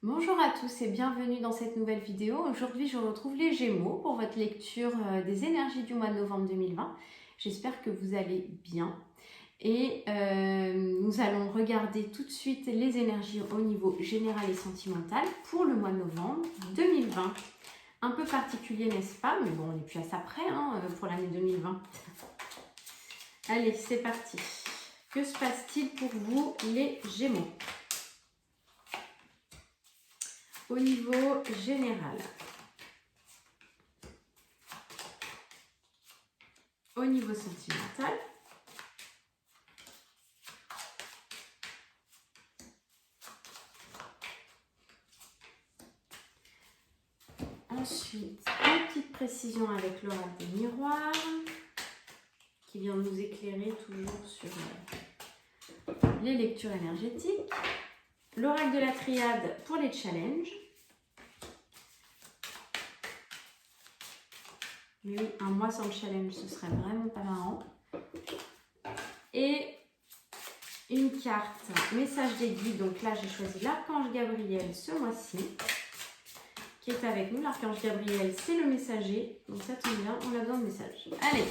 Bonjour à tous et bienvenue dans cette nouvelle vidéo. Aujourd'hui, je retrouve les Gémeaux pour votre lecture des énergies du mois de novembre 2020. J'espère que vous allez bien. Et nous allons regarder tout de suite les énergies au niveau général et sentimental pour le mois de novembre 2020. Un peu particulier, n'est-ce pas? Mais bon, on n'est plus à ça près pour l'année 2020. Allez, c'est parti. Que se passe-t-il pour vous, les Gémeaux? Au niveau général, au niveau sentimental, ensuite une petite précision avec l'oracle des miroirs qui vient de nous éclairer toujours sur les lectures énergétiques, l'oracle de la triade pour les challenges. Mais oui, un mois sans le challenge, ce serait vraiment pas marrant. Et une carte message des guides. Donc là, j'ai choisi l'archange Gabriel ce mois-ci, qui est avec nous. L'archange Gabriel, c'est le messager. Donc ça tombe bien, on a besoin de messages. Allez.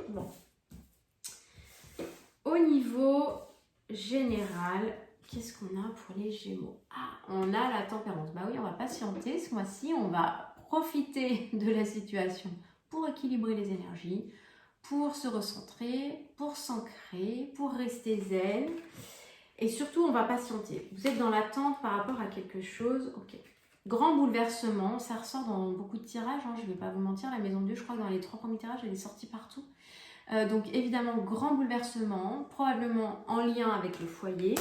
Bon. Au niveau général, qu'est-ce qu'on a pour les Gémeaux? Ah, on a la tempérance. Bah oui, on va patienter. Ce mois-ci, on va profiter de la situation pour équilibrer les énergies, pour se recentrer, pour s'ancrer, pour rester zen. Et surtout, on va patienter. Vous êtes dans l'attente par rapport à quelque chose. Ok. Grand bouleversement, ça ressort dans beaucoup de tirages. Je ne vais pas vous mentir, la maison 2, je crois que dans les 3 premiers tirages, elle est sortie partout. Donc évidemment, grand bouleversement, probablement en lien avec le foyer.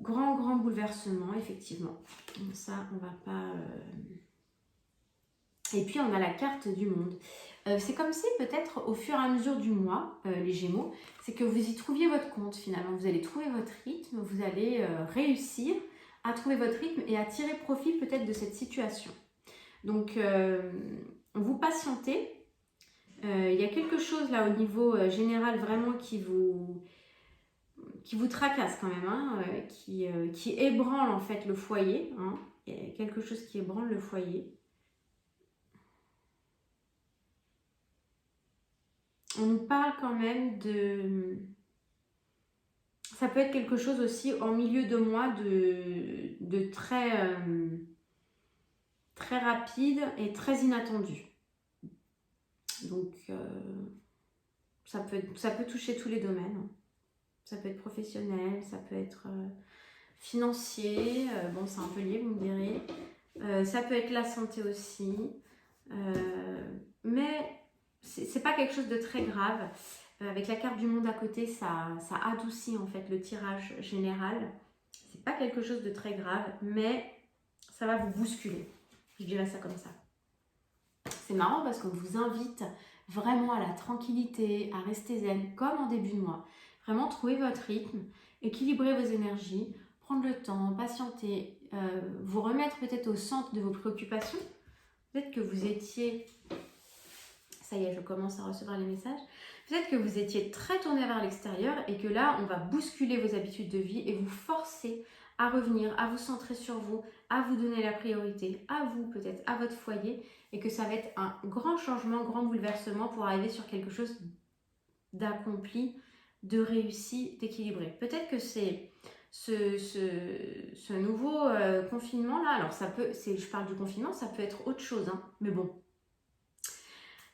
Grand bouleversement, effectivement. Donc ça, on va pas... Et puis, on a la carte du monde. C'est comme si, peut-être, au fur et à mesure du mois, les Gémeaux, c'est que vous y trouviez votre compte, finalement. Vous allez trouver votre rythme, vous allez réussir à trouver votre rythme et à tirer profit, peut-être, de cette situation. Donc, vous patientez. Il y a quelque chose, là, au niveau général, vraiment, qui vous tracasse quand même, qui ébranle en fait le foyer. Il y a quelque chose qui ébranle le foyer. On nous parle quand même de... Ça peut être quelque chose aussi en milieu de mois de très, très rapide et très inattendu. Donc, ça peut toucher tous les domaines. Ça peut être professionnel, ça peut être financier, bon c'est un peu lié vous me direz, ça peut être la santé aussi, mais c'est pas quelque chose de très grave. Avec la carte du monde à côté, ça adoucit en fait le tirage général. C'est pas quelque chose de très grave, mais ça va vous bousculer, je dirais ça comme ça. C'est marrant parce qu'on vous invite vraiment à la tranquillité, à rester zen, comme en début de mois. Vraiment trouver votre rythme, équilibrer vos énergies, prendre le temps, patienter, vous remettre peut-être au centre de vos préoccupations. Peut-être que vous étiez... Ça y est, je commence à recevoir les messages. Peut-être que vous étiez très tourné vers l'extérieur et que là, on va bousculer vos habitudes de vie et vous forcer à revenir, à vous centrer sur vous, à vous donner la priorité, à vous peut-être, à votre foyer, et que ça va être un grand changement, grand bouleversement pour arriver sur quelque chose d'accompli, de réussi, d'équilibré. Peut-être que c'est ce nouveau confinement là, alors ça peut, je parle du confinement, ça peut être autre chose, mais bon.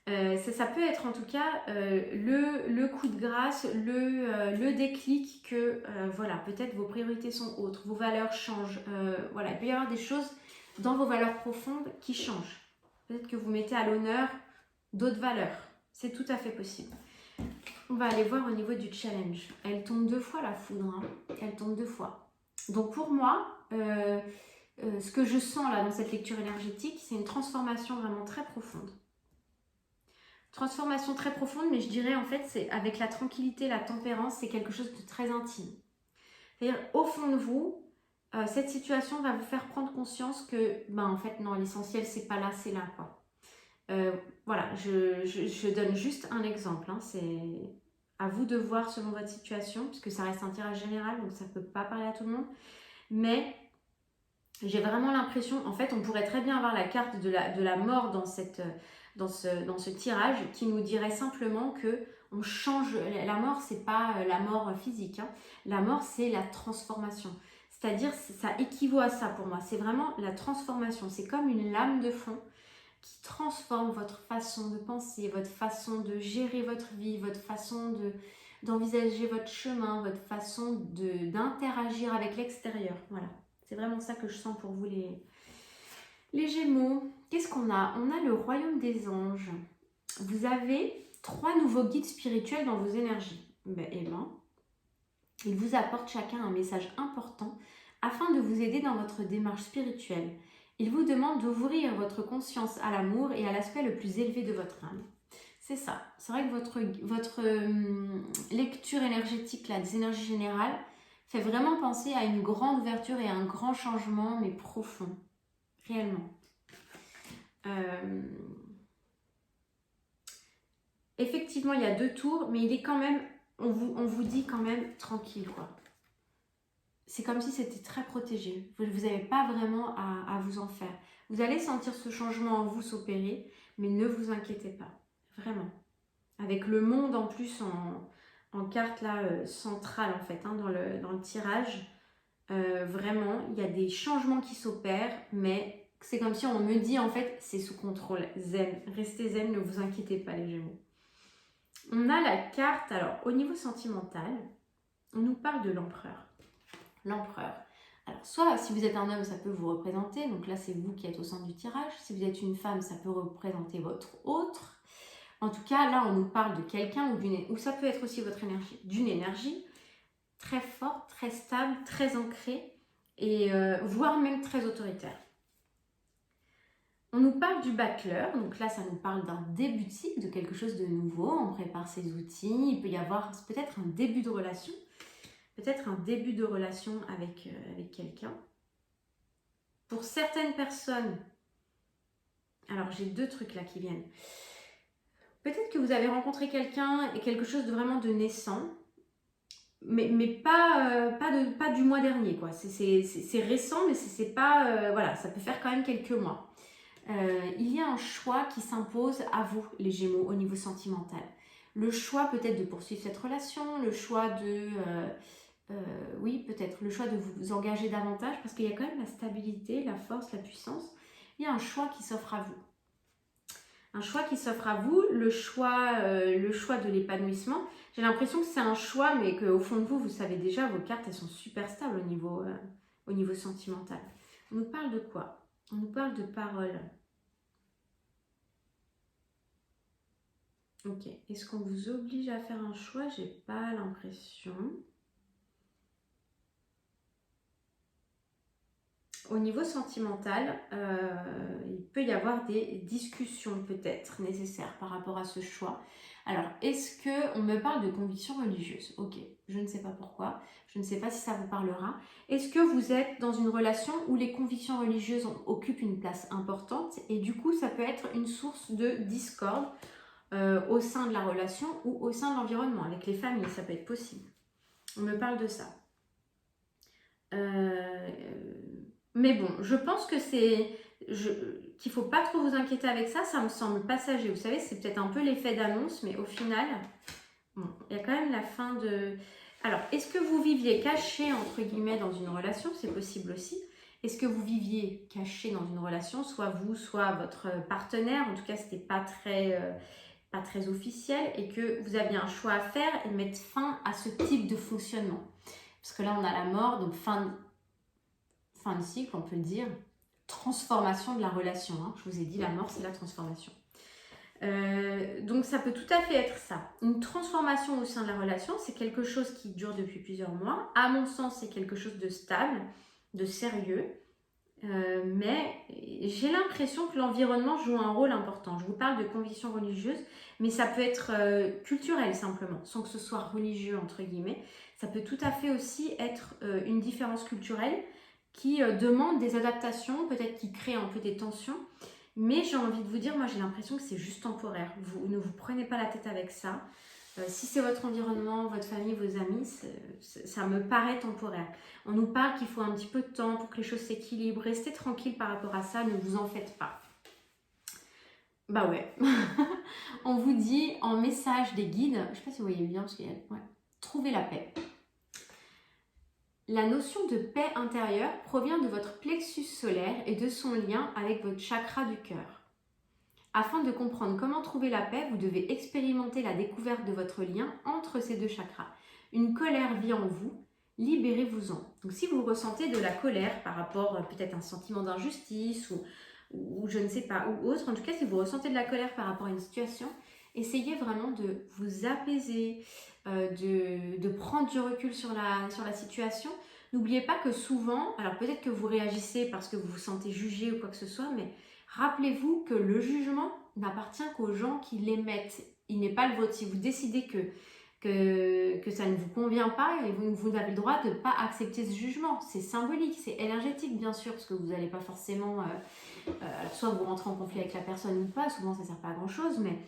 Ça peut être en tout cas le coup de grâce, le déclic que voilà, peut-être vos priorités sont autres, vos valeurs changent. Voilà, il peut y avoir des choses dans vos valeurs profondes qui changent. Peut-être que vous mettez à l'honneur d'autres valeurs. C'est tout à fait possible. On va aller voir au niveau du challenge. Elle tombe 2 fois la foudre. Elle tombe 2 fois. Donc pour moi, ce que je sens là dans cette lecture énergétique, c'est une transformation vraiment très profonde. Transformation très profonde, mais je dirais en fait, c'est avec la tranquillité, la tempérance, c'est quelque chose de très intime. C'est-à-dire, au fond de vous, cette situation va vous faire prendre conscience que, en fait, non, l'essentiel, c'est pas là, c'est là, quoi. Voilà, je donne juste un exemple, c'est À vous de voir selon votre situation, puisque ça reste un tirage général, donc ça ne peut pas parler à tout le monde. Mais j'ai vraiment l'impression, en fait, on pourrait très bien avoir la carte de la mort dans ce tirage qui nous dirait simplement que on change. La mort, c'est pas la mort physique, hein. La mort, c'est la transformation. C'est-à-dire, ça équivaut à ça pour moi. C'est vraiment la transformation. C'est comme une lame de fond qui transforme votre façon de penser, votre façon de gérer votre vie, votre façon d'envisager votre chemin, votre façon d'interagir avec l'extérieur. Voilà, c'est vraiment ça que je sens pour vous les Gémeaux. Qu'est-ce qu'on a? On a le royaume des anges. Vous avez 3 nouveaux guides spirituels dans vos énergies. Ils vous apportent chacun un message important afin de vous aider dans votre démarche spirituelle. Ils vous demandent d'ouvrir votre conscience à l'amour et à l'aspect le plus élevé de votre âme. C'est ça. C'est vrai que votre lecture énergétique là, des énergies générales fait vraiment penser à une grande ouverture et à un grand changement, mais profond. Réellement. Effectivement, il y a 2 tours, mais il est quand même, on vous dit quand même tranquille, quoi. C'est comme si c'était très protégé. Vous n'avez pas vraiment à vous en faire. Vous allez sentir ce changement en vous s'opérer, mais ne vous inquiétez pas. Vraiment. Avec le monde en plus en carte là, centrale en fait, hein, dans le tirage. Vraiment, il y a des changements qui s'opèrent, mais c'est comme si on me dit en fait, c'est sous contrôle. Zen. Restez zen, ne vous inquiétez pas les Gémeaux. On a la carte, alors au niveau sentimental, on nous parle de l'empereur. L'empereur. Alors, soit si vous êtes un homme, ça peut vous représenter, donc là c'est vous qui êtes au centre du tirage. Si vous êtes une femme, ça peut représenter votre autre. En tout cas, là on nous parle de quelqu'un ou ça peut être aussi votre énergie, d'une énergie très forte, très stable, très ancrée et voire même très autoritaire. On nous parle du battleur, donc là ça nous parle d'un début de cycle, de quelque chose de nouveau, on prépare ses outils, il peut y avoir peut-être un début de relation. Peut-être un début de relation avec quelqu'un. Pour certaines personnes, alors j'ai 2 trucs là qui viennent. Peut-être que vous avez rencontré quelqu'un et quelque chose de vraiment de naissant, mais pas du mois dernier, quoi. C'est récent, mais c'est pas... voilà, ça peut faire quand même quelques mois. Il y a un choix qui s'impose à vous, les Gémeaux, au niveau sentimental. Le choix peut-être de poursuivre cette relation, le choix de... oui, peut-être le choix de vous engager davantage parce qu'il y a quand même la stabilité, la force, la puissance. Il y a un choix qui s'offre à vous. Un choix qui s'offre à vous, le choix de l'épanouissement. J'ai l'impression que c'est un choix, mais qu'au fond de vous, vous savez déjà, vos cartes, elles sont super stables au niveau sentimental. On nous parle de quoi? On nous parle de paroles. Ok. Est-ce qu'on vous oblige à faire un choix? J'ai pas l'impression. Au niveau sentimental, il peut y avoir des discussions peut-être nécessaires par rapport à ce choix. Alors, est-ce qu'on me parle de convictions religieuses? Ok, je ne sais pas pourquoi, je ne sais pas si ça vous parlera. Est-ce que vous êtes dans une relation où les convictions religieuses occupent une place importante et du coup, ça peut être une source de discorde au sein de la relation ou au sein de l'environnement, avec les familles, ça peut être possible. On me parle de ça. Mais bon, je pense que qu'il ne faut pas trop vous inquiéter avec ça, ça me semble passager. Vous savez, c'est peut-être un peu l'effet d'annonce, mais au final, bon, il y a quand même la fin de... Alors, est-ce que vous viviez caché, entre guillemets, dans une relation? C'est possible aussi. Est-ce que vous viviez caché dans une relation, soit vous, soit votre partenaire? En tout cas, c'était pas très officiel et que vous aviez un choix à faire et mettre fin à ce type de fonctionnement. Parce que là, on a la mort, donc fin de cycle, on peut le dire, transformation de la relation. Hein. Je vous ai dit, la mort, c'est la transformation. Donc, ça peut tout à fait être ça. Une transformation au sein de la relation, c'est quelque chose qui dure depuis plusieurs mois. À mon sens, c'est quelque chose de stable, de sérieux. Mais j'ai l'impression que l'environnement joue un rôle important. Je vous parle de convictions religieuses, mais ça peut être culturel simplement, sans que ce soit religieux, entre guillemets. Ça peut tout à fait aussi être une différence culturelle qui demande des adaptations, peut-être qui crée un peu des tensions. Mais j'ai envie de vous dire, moi j'ai l'impression que c'est juste temporaire. Vous ne vous prenez pas la tête avec ça. Si c'est votre environnement, votre famille, vos amis, ça me paraît temporaire. On nous parle qu'il faut un petit peu de temps pour que les choses s'équilibrent. Restez tranquille par rapport à ça, ne vous en faites pas. Bah ouais. On vous dit en message des guides, je ne sais pas si vous voyez bien, parce qu'il y a... Ouais. Trouvez la paix. La notion de paix intérieure provient de votre plexus solaire et de son lien avec votre chakra du cœur. Afin de comprendre comment trouver la paix, vous devez expérimenter la découverte de votre lien entre ces deux chakras. Une colère vit en vous, libérez-vous-en. Donc si vous ressentez de la colère par rapport peut-être à un sentiment d'injustice ou je ne sais pas, ou autre, en tout cas si vous ressentez de la colère par rapport à une situation, essayez vraiment de vous apaiser, de prendre du recul sur la situation. N'oubliez pas que souvent, alors peut-être que vous réagissez parce que vous vous sentez jugé ou quoi que ce soit, mais rappelez-vous que le jugement n'appartient qu'aux gens qui l'émettent. Il n'est pas le vôtre. Si vous décidez que ça ne vous convient pas, et vous avez le droit de ne pas accepter ce jugement. C'est symbolique, c'est énergétique bien sûr, parce que vous n'allez pas forcément... soit vous rentrez en conflit avec la personne ou pas, souvent ça ne sert pas à grand chose, mais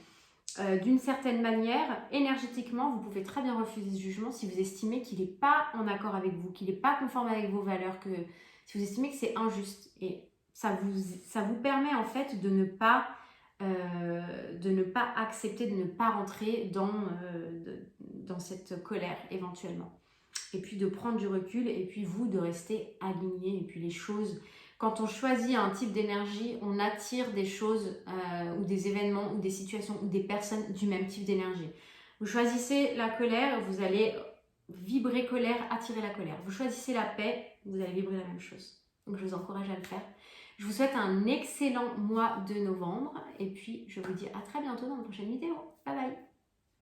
d'une certaine manière, énergétiquement, vous pouvez très bien refuser ce jugement si vous estimez qu'il n'est pas en accord avec vous, qu'il n'est pas conforme avec vos valeurs, que si vous estimez que c'est injuste. Et ça vous permet en fait de ne pas accepter, de ne pas rentrer dans cette colère éventuellement. Et puis de prendre du recul et puis vous de rester aligné. Et puis les choses, quand on choisit un type d'énergie, on attire des choses ou des événements ou des situations ou des personnes du même type d'énergie. Vous choisissez la colère, vous allez vibrer colère, attirer la colère. Vous choisissez la paix, vous allez vibrer la même chose. Donc je vous encourage à le faire. Je vous souhaite un excellent mois de novembre et puis je vous dis à très bientôt dans une prochaine vidéo. Bye bye!